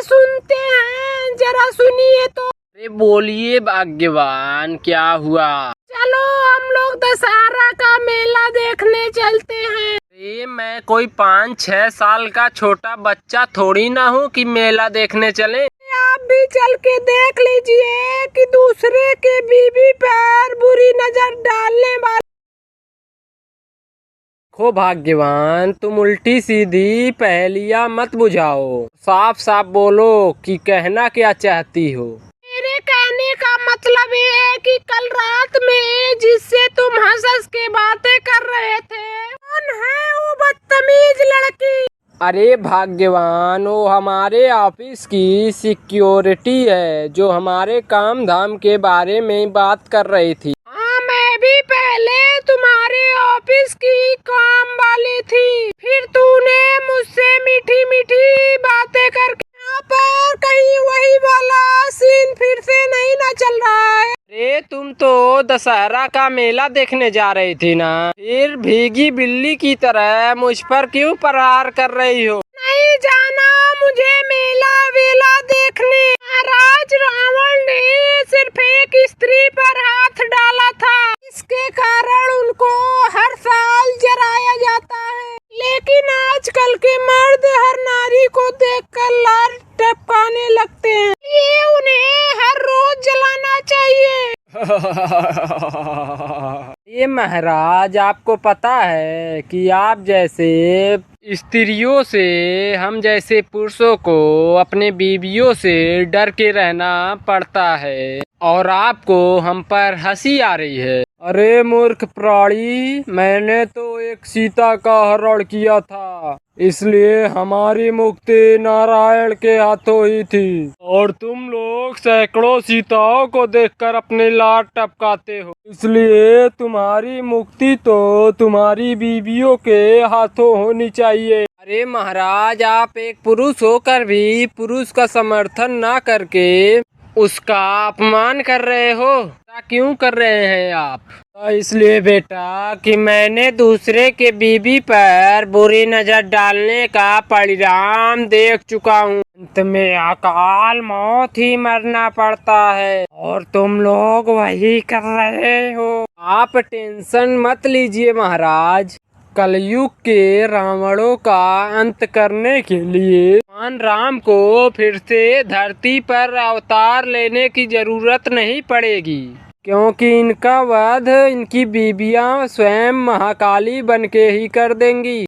सुनते हैं, जरा सुनिए तो। अरे बोलिए भाग्यवान, क्या हुआ? चलो हम लोग दशहरा का मेला देखने चलते हैं। अरे मैं कोई 5-6 साल का छोटा बच्चा थोड़ी ना हूँ कि मेला देखने चले। आप भी चल के देख लीजिए कि दूसरे के बीवी पर बुरी नजर डालने वाले। खो भाग्यवान, तुम उल्टी सीधी पहेलियां मत बुझाओ, साफ साफ बोलो कि कहना क्या चाहती हो। मेरे कहने का मतलब ये है कि कल रात में जिससे तुम हंस हंस के बातें कर रहे थे, कौन है वो बदतमीज लड़की? अरे भाग्यवान, वो हमारे ऑफिस की सिक्योरिटी है जो हमारे काम धाम के बारे में बात कर रही थी। हाँ, मैं भी पहले तुम्हारे ऑफिस की काम वाली थी, फिर तूने मुझसे मीठी मीठी बातें करके यहाँ पर कहीं वही वाला सीन फिर से नहीं ना चल रहा है। अरे तुम तो दशहरा का मेला देखने जा रही थी ना, फिर भीगी बिल्ली की तरह मुझ पर क्यों प्रहार कर रही हो? नहीं जाना मुझे मेला वेला देखने। महाराज रावण ने सिर्फ एक स्त्री पर हाथ डाला था, इसके कारण उनको हर साल जलाया जाता है, लेकिन आजकल के मर्द हर नारी को देखकर लार टपकाने लगते हैं, ये उन्हें हर रोज जलाना चाहिए। ये महाराज, आपको पता है कि आप जैसे स्त्रियों से हम जैसे पुरुषों को अपने बीवियों से डर के रहना पड़ता है, और आपको हम पर हंसी आ रही है। अरे मूर्ख प्राणी, मैंने तो एक सीता का हरण किया था, इसलिए हमारी मुक्ति नारायण के हाथों ही थी, और तुम लोग सैकड़ों सीताओं को देखकर अपने लार टपकाते हो, इसलिए तुम्हारी मुक्ति तो तुम्हारी बीवियों के हाथों होनी चाहिए। अरे महाराज, आप एक पुरुष होकर भी पुरुष का समर्थन ना करके उसका अपमान कर रहे हो। ऐसा क्यों कर रहे हैं आप? इसलिए बेटा कि मैंने दूसरे के बीवी पर बुरी नजर डालने का परिणाम देख चुका हूँ। अंत में अकाल मौत ही मरना पड़ता है, और तुम लोग वही कर रहे हो। आप टेंशन मत लीजिए महाराज, कलयुग के रावणों का अंत करने के लिए भगवान राम को फिर से धरती पर अवतार लेने की जरूरत नहीं पड़ेगी, क्योंकि इनका वध इनकी बीबियां स्वयं महाकाली बनके ही कर देंगी।